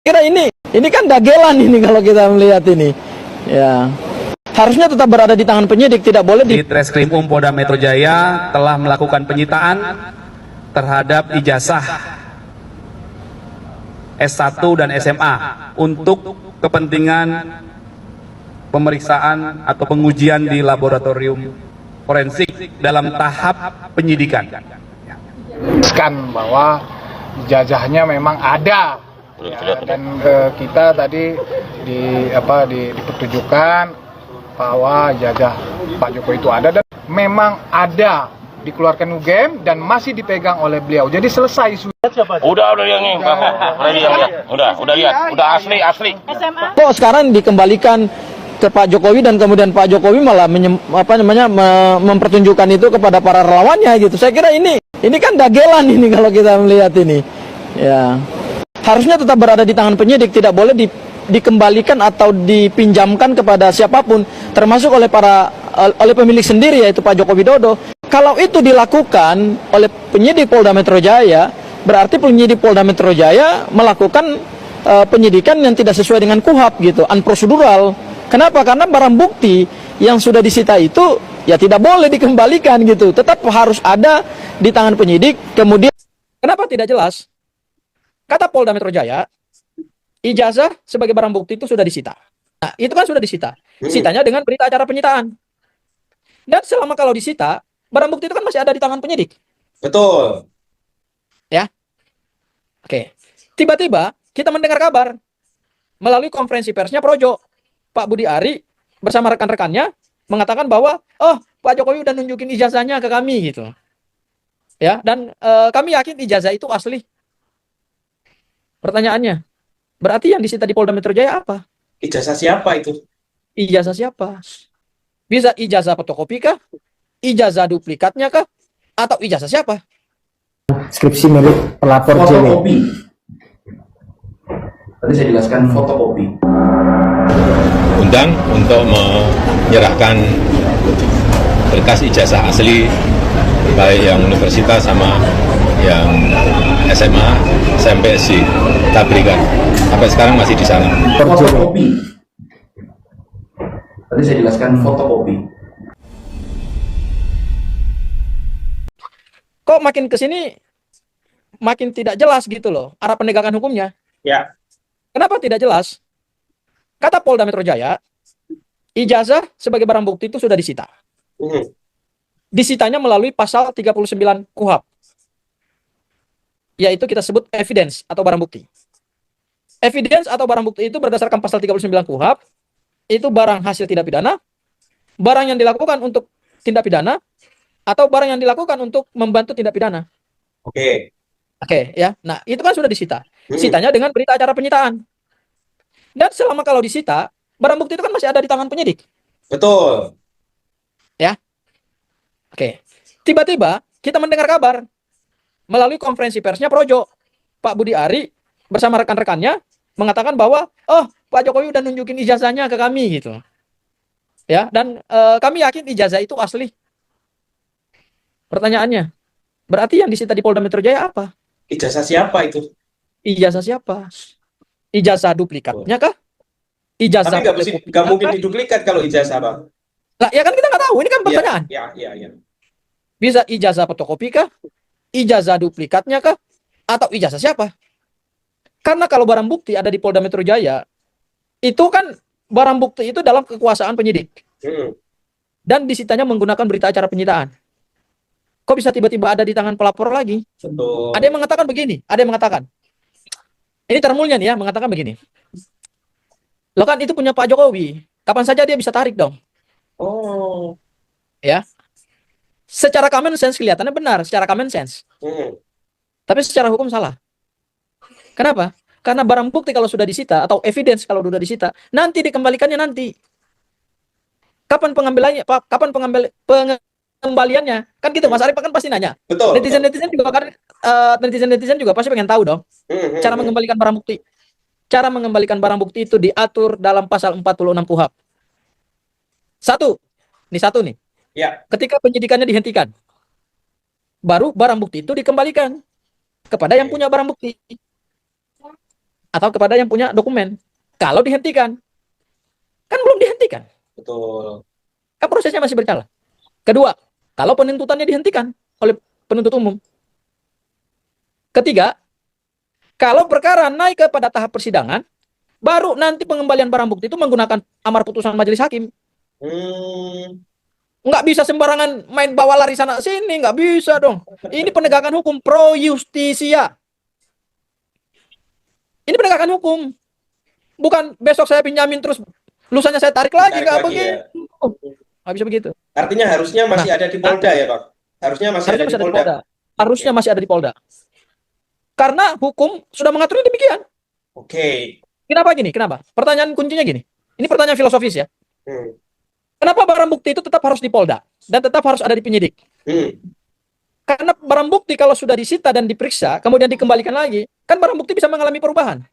Kira ini kan dagelan ini kalau kita melihat ini. Ya. Harusnya tetap berada di tangan penyidik, tidak boleh di Treskrim Polda Metro Jaya telah melakukan penyitaan terhadap ijazah S1 dan SMA untuk kepentingan pemeriksaan atau pengujian di laboratorium forensik dalam tahap penyidikan. Bahwa ijazahnya memang ada ya, dan kita tadi dipertunjukkan bahwa ijazah Pak Jokowi itu ada dan memang ada dikeluarkan UGM dan masih dipegang oleh beliau. Jadi selesai sudah. Udah yang ini, udah lihat, udah asli. Kok sekarang dikembalikan ke Pak Jokowi dan kemudian Pak Jokowi malah mempertunjukkan itu kepada para relawannya gitu. Saya kira ini kan dagelan ini kalau kita melihat ini. Ya. Harusnya tetap berada di tangan penyidik, tidak boleh dikembalikan atau dipinjamkan kepada siapapun, termasuk oleh pemilik sendiri yaitu Pak Joko Widodo. Kalau itu dilakukan oleh penyidik Polda Metro Jaya, berarti penyidik Polda Metro Jaya melakukan penyidikan yang tidak sesuai dengan KUHAP gitu, unprosedural. Kenapa? Karena barang bukti yang sudah disita itu ya tidak boleh dikembalikan gitu, tetap harus ada di tangan penyidik. Kemudian kenapa tidak jelas? Kata Polda Metro Jaya, ijazah sebagai barang bukti itu sudah disita. Nah, itu kan sudah disita. Sitanya dengan berita acara penyitaan. Dan selama kalau disita, barang bukti itu kan masih ada di tangan penyidik. Betul. Ya. Oke. Tiba-tiba kita mendengar kabar melalui konferensi persnya Projo, Pak Budi Ari bersama rekan-rekannya mengatakan bahwa, oh, Pak Jokowi udah nunjukin ijazahnya ke kami gitu. Ya, dan kami yakin ijazah itu asli. Pertanyaannya, berarti yang disita di Polda Metro Jaya apa? Ijazah siapa itu? Ijazah siapa? Bisa ijazah fotokopi kah? Ijazah duplikatnya kah? Atau ijazah siapa? Skripsi milik pelapor JW. Fotokopi. Tadi saya jelaskan fotokopi. Undang untuk menyerahkan berkas ijazah asli baik yang universitas sama yang SMA, SMP, SD kita berikan. Sampai sekarang masih di sana. Fotokopi. Tadi saya jelaskan fotokopi. Kok makin kesini makin tidak jelas gitu loh arah penegakan hukumnya. Ya. Kenapa tidak jelas? Kata Polda Metro Jaya, ijazah sebagai barang bukti itu sudah disita. Disitanya melalui pasal 39 KUHAP. Yaitu kita sebut evidence atau barang bukti. Evidence atau barang bukti itu berdasarkan pasal 39 KUHAP, itu barang hasil tindak pidana, barang yang dilakukan untuk tindak pidana, atau barang yang dilakukan untuk membantu tindak pidana. Oke. Oke, ya. Nah, itu kan sudah disita. Sitanya dengan berita acara penyitaan. Dan selama kalau disita, barang bukti itu kan masih ada di tangan penyidik. Betul. Ya. Oke. Tiba-tiba kita mendengar kabar melalui konferensi persnya Projo, Pak Budi Ari bersama rekan-rekannya mengatakan bahwa, oh, Pak Jokowi udah nunjukin ijazahnya ke kami gitu. Ya, dan kami yakin ijazah itu asli. Pertanyaannya, berarti yang disita di Polda Metro Jaya apa? Ijazah siapa itu? Ijazah siapa? Ijazah duplikatnya kah? Ijazah Tapi nggak mungkin diduplikat kalau ijazah, Bang. Lah, ya kan kita nggak tahu. Ini kan pertanyaan. Iya. Bisa ijazah fotokopi kah? Ijazah duplikatnya kah? Atau ijazah siapa? Karena kalau barang bukti ada di Polda Metro Jaya, itu kan barang bukti itu dalam kekuasaan penyidik. Dan disitanya menggunakan berita acara penyitaan. Kok bisa tiba-tiba ada di tangan pelapor lagi? Betul. Ada yang mengatakan begini, ada yang mengatakan. Ini termulnya nih ya, mengatakan begini. Loh kan itu punya Pak Jokowi. Kapan saja dia bisa tarik dong. Oh. Ya. Secara common sense kelihatannya benar, secara common sense. Tapi secara hukum salah. Kenapa? Karena barang bukti kalau sudah disita atau evidence kalau sudah disita, nanti dikembalikannya nanti. Kapan pengambilannya? Kapan pengembaliannya? Kan gitu, Mas Arief kan pasti nanya. Betul. Netizen juga kan netizen juga pasti pengen tahu dong. Cara mengembalikan barang bukti. Cara mengembalikan barang bukti itu diatur dalam pasal 46 KUHAP. Satu nih. Ya. Ketika penyidikannya dihentikan, baru barang bukti itu dikembalikan kepada yang punya barang bukti. atau kepada yang punya dokumen. Kalau dihentikan, kan belum dihentikan. Betul. Kan prosesnya masih berjalan. Kedua, kalau penuntutannya dihentikan oleh penuntut umum. Ketiga, kalau perkara naik kepada tahap persidangan, baru nanti pengembalian barang bukti itu menggunakan amar putusan majelis hakim. Nggak bisa sembarangan main bawa lari sana sini, nggak bisa dong. Ini penegakan hukum pro justisia. Ini penegakan hukum. Bukan besok saya pinjamin terus lusanya saya tarik lagi, nggak begitu. Nggak bisa begitu. Artinya harusnya masih ada di Polda ya, Pak? Harusnya masih ada di Polda. Harusnya masih ada di Polda. Karena hukum sudah mengaturnya demikian. Oke. Kenapa gini? Kenapa? Pertanyaan kuncinya gini. Ini pertanyaan filosofis ya. Kenapa barang bukti itu tetap harus di Polda dan tetap harus ada di penyidik? Karena barang bukti kalau sudah disita dan diperiksa, kemudian dikembalikan lagi, kan barang bukti bisa mengalami perubahan.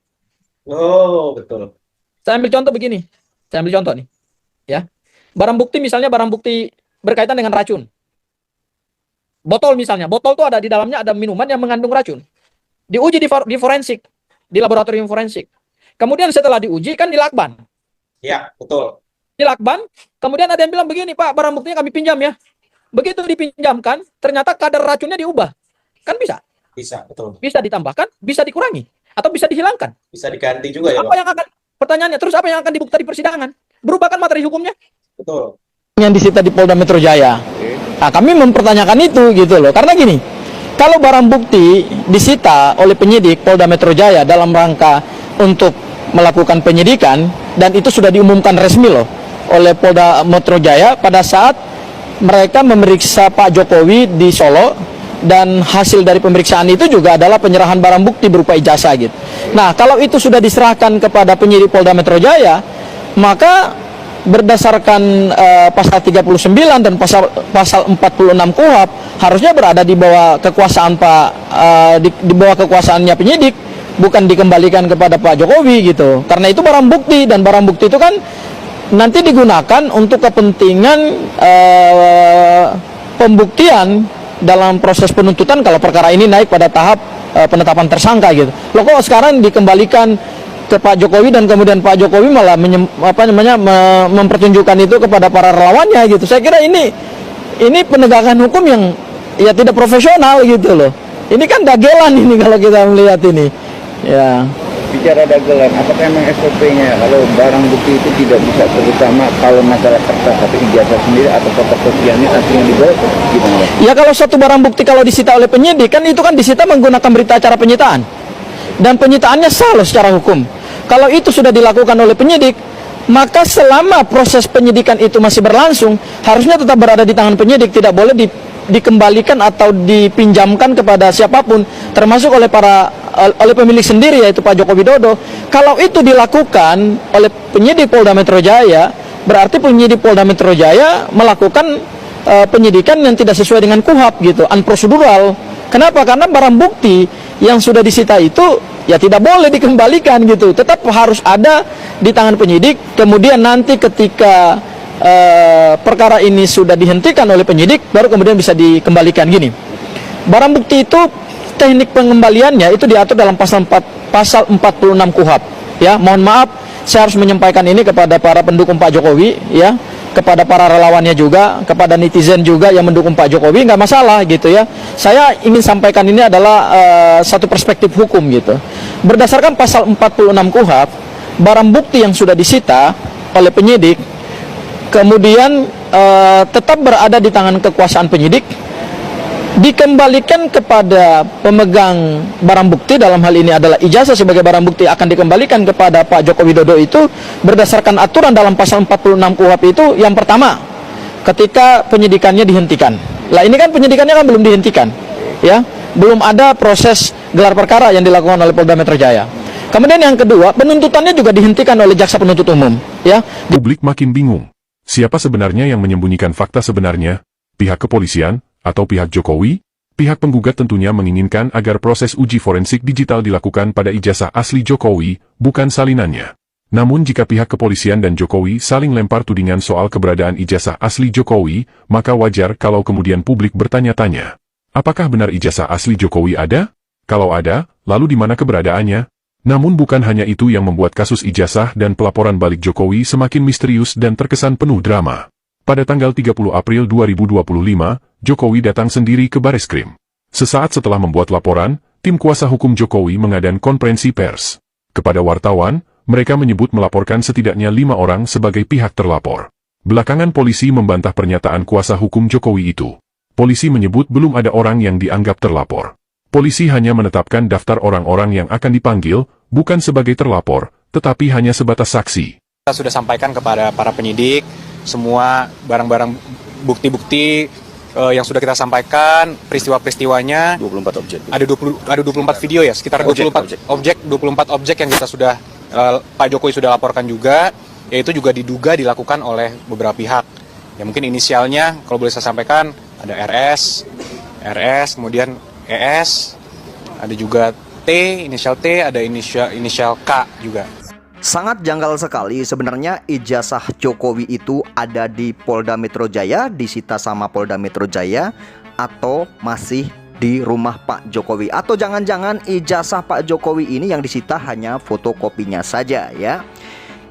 Oh, betul. Saya ambil contoh begini. Saya ambil contoh nih. Ya. Barang bukti misalnya barang bukti berkaitan dengan racun. Botol misalnya. Botol itu ada di dalamnya ada minuman yang mengandung racun. Diuji di forensik, di laboratorium forensik. Kemudian setelah diuji kan dilakban. Ya, betul. Dilakban, kemudian ada yang bilang begini, Pak, barang buktinya kami pinjam ya. Begitu dipinjamkan, ternyata kadar racunnya diubah. Kan bisa. Bisa, betul. Bisa ditambahkan, bisa dikurangi, atau bisa dihilangkan. Bisa diganti juga ya, Apa Pak? yang akan, pertanyaannya, terus apa yang akan dibuktikan di persidangan? Berubah kan materi hukumnya? Betul. Yang disita di Polda Metro Jaya. Nah, kami mempertanyakan itu gitu loh. Karena gini, kalau barang bukti disita oleh penyidik Polda Metro Jaya dalam rangka untuk melakukan penyidikan, dan itu sudah diumumkan resmi loh oleh Polda Metro Jaya pada saat mereka memeriksa Pak Jokowi di Solo, dan hasil dari pemeriksaan itu juga adalah penyerahan barang bukti berupa ijazah gitu. Nah, kalau itu sudah diserahkan kepada penyidik Polda Metro Jaya, maka berdasarkan pasal 39 dan pasal 46 KUHP harusnya berada di bawah kekuasaan di bawah kekuasaannya penyidik, bukan dikembalikan kepada Pak Jokowi gitu. Karena itu barang bukti, dan barang bukti itu kan nanti digunakan untuk kepentingan pembuktian dalam proses penuntutan kalau perkara ini naik pada tahap penetapan tersangka gitu. Loh, kok sekarang dikembalikan ke Pak Jokowi dan kemudian Pak Jokowi malah mempertunjukkan itu kepada para relawannya gitu. Saya kira ini penegakan hukum yang ya tidak profesional gitu loh. Ini kan dagelan ini kalau kita melihat ini. Ya. Bicara dagelan, apakah memang SOP-nya kalau barang bukti itu tidak bisa, terutama kalau masalah kertas atau ijazah sendiri atau fotokopiannya aslinya dibawa, gimana? Ya, kalau suatu barang bukti kalau disita oleh penyidik kan itu kan disita menggunakan berita acara penyitaan. Dan penyitaannya sah loh secara hukum. Kalau itu sudah dilakukan oleh penyidik, maka selama proses penyidikan itu masih berlangsung, harusnya tetap berada di tangan penyidik, tidak boleh dikembalikan atau dipinjamkan kepada siapapun, termasuk oleh pemilik sendiri yaitu Pak Joko Widodo. Kalau itu dilakukan oleh penyidik Polda Metro Jaya, berarti penyidik Polda Metro Jaya melakukan penyidikan yang tidak sesuai dengan KUHP gitu, unprocedural. Kenapa? Karena barang bukti yang sudah disita itu ya tidak boleh dikembalikan gitu, tetap harus ada di tangan penyidik. Kemudian nanti ketika perkara ini sudah dihentikan oleh penyidik, baru kemudian bisa dikembalikan gini. Barang bukti itu teknik pengembaliannya itu diatur dalam pasal 46 KUHP. Ya, mohon maaf, saya harus menyampaikan ini kepada para pendukung Pak Jokowi, ya, kepada para relawannya juga, kepada netizen juga yang mendukung Pak Jokowi, nggak masalah gitu ya. Saya ingin sampaikan ini adalah satu perspektif hukum gitu. Berdasarkan pasal 46 KUHP, barang bukti yang sudah disita oleh penyidik kemudian tetap berada di tangan kekuasaan penyidik, dikembalikan kepada pemegang barang bukti, dalam hal ini adalah ijazah sebagai barang bukti, akan dikembalikan kepada Pak Joko Widodo itu berdasarkan aturan dalam pasal 46 KUHP itu. Yang pertama, ketika penyidikannya dihentikan. Lah, ini kan penyidikannya kan belum dihentikan, ya, belum ada proses gelar perkara yang dilakukan oleh Polda Metro Jaya. Kemudian yang kedua, penuntutannya juga dihentikan oleh jaksa penuntut umum, ya. Publik makin bingung. Siapa sebenarnya yang menyembunyikan fakta sebenarnya? Pihak kepolisian atau pihak Jokowi? Pihak penggugat tentunya menginginkan agar proses uji forensik digital dilakukan pada ijazah asli Jokowi, bukan salinannya. Namun jika pihak kepolisian dan Jokowi saling lempar tudingan soal keberadaan ijazah asli Jokowi, maka wajar kalau kemudian publik bertanya-tanya. Apakah benar ijazah asli Jokowi ada? Kalau ada, lalu di mana keberadaannya? Namun bukan hanya itu yang membuat kasus ijazah dan pelaporan balik Jokowi semakin misterius dan terkesan penuh drama. Pada tanggal 30 April 2025, Jokowi datang sendiri ke Bareskrim. Sesaat setelah membuat laporan, tim kuasa hukum Jokowi mengadakan konferensi pers. Kepada wartawan, mereka menyebut melaporkan setidaknya 5 orang sebagai pihak terlapor. Belakangan polisi membantah pernyataan kuasa hukum Jokowi itu. Polisi menyebut belum ada orang yang dianggap terlapor. Polisi hanya menetapkan daftar orang-orang yang akan dipanggil, bukan sebagai terlapor, tetapi hanya sebatas saksi. Kita sudah sampaikan kepada para penyidik, semua barang-barang bukti-bukti yang sudah kita sampaikan, peristiwa-peristiwanya. 24 objek. Ada 24 video ya, sekitar 24 objek yang kita sudah, Pak Jokowi sudah laporkan juga, yaitu juga diduga dilakukan oleh beberapa pihak. Ya mungkin inisialnya, kalau boleh saya sampaikan, ada RS, kemudian ES, ada juga T, inisial T, ada inisial K juga. Sangat janggal sekali sebenarnya ijazah Jokowi itu ada di Polda Metro Jaya, disita sama Polda Metro Jaya, atau masih di rumah Pak Jokowi. Atau jangan-jangan ijazah Pak Jokowi ini yang disita hanya fotokopinya saja ya.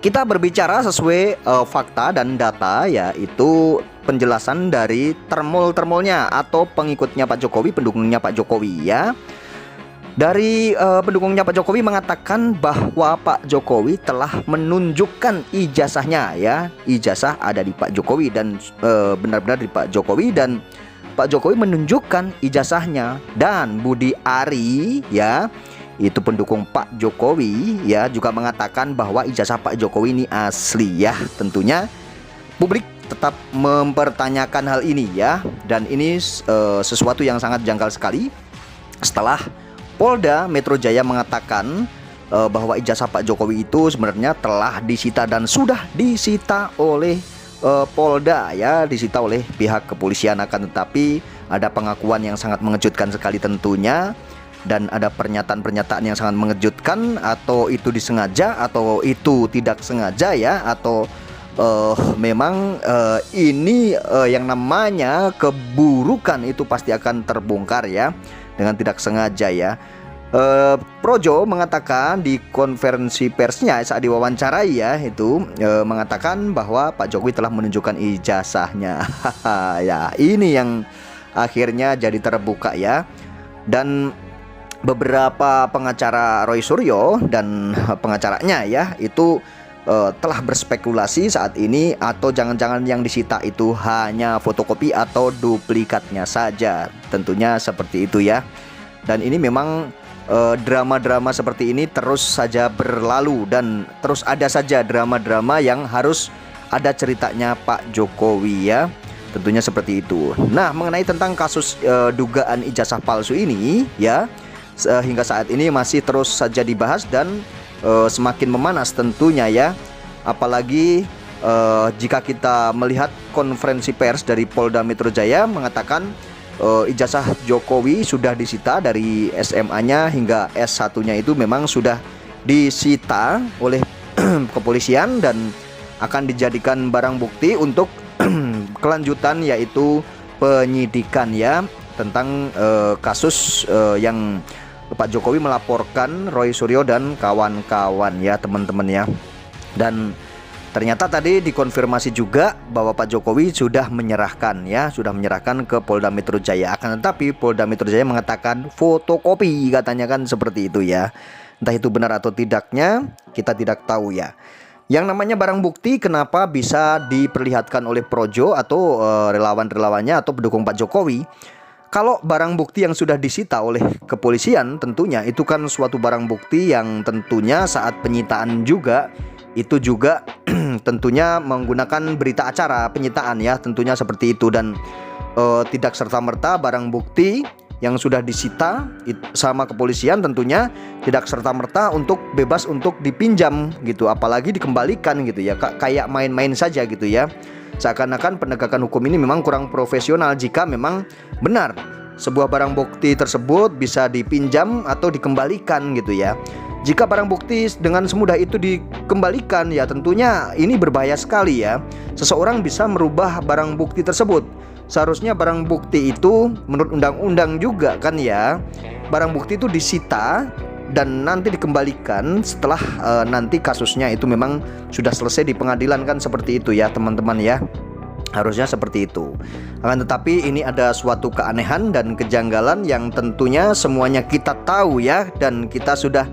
Kita berbicara sesuai fakta dan data, yaitu penjelasan dari termol-termolnya atau pengikutnya Pak Jokowi, pendukungnya Pak Jokowi ya. Dari pendukungnya Pak Jokowi mengatakan bahwa Pak Jokowi telah menunjukkan ijazahnya ya. Ijazah ada di Pak Jokowi dan benar-benar di Pak Jokowi, dan Pak Jokowi menunjukkan ijazahnya. Dan Budi Ari ya, itu pendukung Pak Jokowi ya, juga mengatakan bahwa ijazah Pak Jokowi ini asli ya. Tentunya publik tetap mempertanyakan hal ini ya, dan ini sesuatu yang sangat janggal sekali setelah Polda Metro Jaya mengatakan bahwa ijazah Pak Jokowi itu sebenarnya telah disita dan sudah disita oleh Polda ya, disita oleh pihak kepolisian. Akan tetapi ada pengakuan yang sangat mengejutkan sekali tentunya, dan ada pernyataan-pernyataan yang sangat mengejutkan, atau itu disengaja atau itu tidak sengaja ya, atau memang ini yang namanya keburukan itu pasti akan terbongkar ya, dengan tidak sengaja ya. Projo mengatakan di konferensi persnya saat diwawancarai ya, itu mengatakan bahwa Pak Jokowi telah menunjukkan ijazahnya. Ya, ini yang akhirnya jadi terbuka ya. Dan beberapa pengacara Roy Suryo dan pengacaranya ya, itu telah berspekulasi saat ini, atau jangan-jangan yang disita itu hanya fotokopi atau duplikatnya saja. Tentunya seperti itu ya. Dan ini memang drama-drama seperti ini terus saja berlalu, dan terus ada saja drama-drama yang harus ada ceritanya Pak Jokowi ya. Tentunya seperti itu. Nah, mengenai tentang kasus dugaan ijazah palsu ini ya, hingga saat ini masih terus saja dibahas dan semakin memanas tentunya ya. Apalagi jika kita melihat konferensi pers dari Polda Metro Jaya mengatakan ijazah Jokowi sudah disita dari SMA-nya hingga S1-nya itu memang sudah disita oleh kepolisian dan akan dijadikan barang bukti untuk kelanjutan, yaitu penyidikan ya, tentang kasus yang Pak Jokowi melaporkan Roy Suryo dan kawan-kawan ya, teman-teman ya. Dan ternyata tadi dikonfirmasi juga bahwa Pak Jokowi sudah menyerahkan ya, sudah menyerahkan ke Polda Metro Jaya. Akan tetapi Polda Metro Jaya mengatakan fotokopi, katanya kan seperti itu ya. Entah itu benar atau tidaknya kita tidak tahu ya. Yang namanya barang bukti kenapa bisa diperlihatkan oleh Projo atau relawan-relawannya atau pendukung Pak Jokowi? Kalau barang bukti yang sudah disita oleh kepolisian tentunya itu kan suatu barang bukti yang tentunya saat penyitaan juga itu juga tentunya menggunakan berita acara penyitaan ya, tentunya seperti itu. Dan tidak serta-merta barang bukti yang sudah disita sama kepolisian tentunya tidak serta-merta untuk bebas untuk dipinjam gitu, apalagi dikembalikan gitu ya, kayak main-main saja gitu ya. Seakan-akan penegakan hukum ini memang kurang profesional jika memang benar sebuah barang bukti tersebut bisa dipinjam atau dikembalikan gitu ya. Jika barang bukti dengan semudah itu dikembalikan ya, tentunya ini berbahaya sekali ya. Seseorang bisa merubah barang bukti tersebut. Seharusnya barang bukti itu menurut undang-undang juga kan ya, barang bukti itu disita dan nanti dikembalikan setelah nanti kasusnya itu memang sudah selesai di pengadilan, kan seperti itu ya teman-teman ya. Harusnya seperti itu. Akan tetapi ini ada suatu keanehan dan kejanggalan yang tentunya semuanya kita tahu ya, dan kita sudah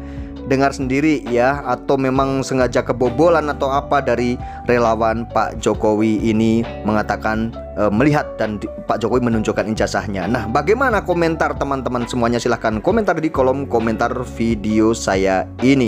dengar sendiri ya, atau memang sengaja kebobolan atau apa dari relawan Pak Jokowi ini mengatakan melihat dan Pak Jokowi menunjukkan ijazahnya. Nah, bagaimana komentar teman-teman semuanya? Silahkan komentar di kolom komentar video saya ini.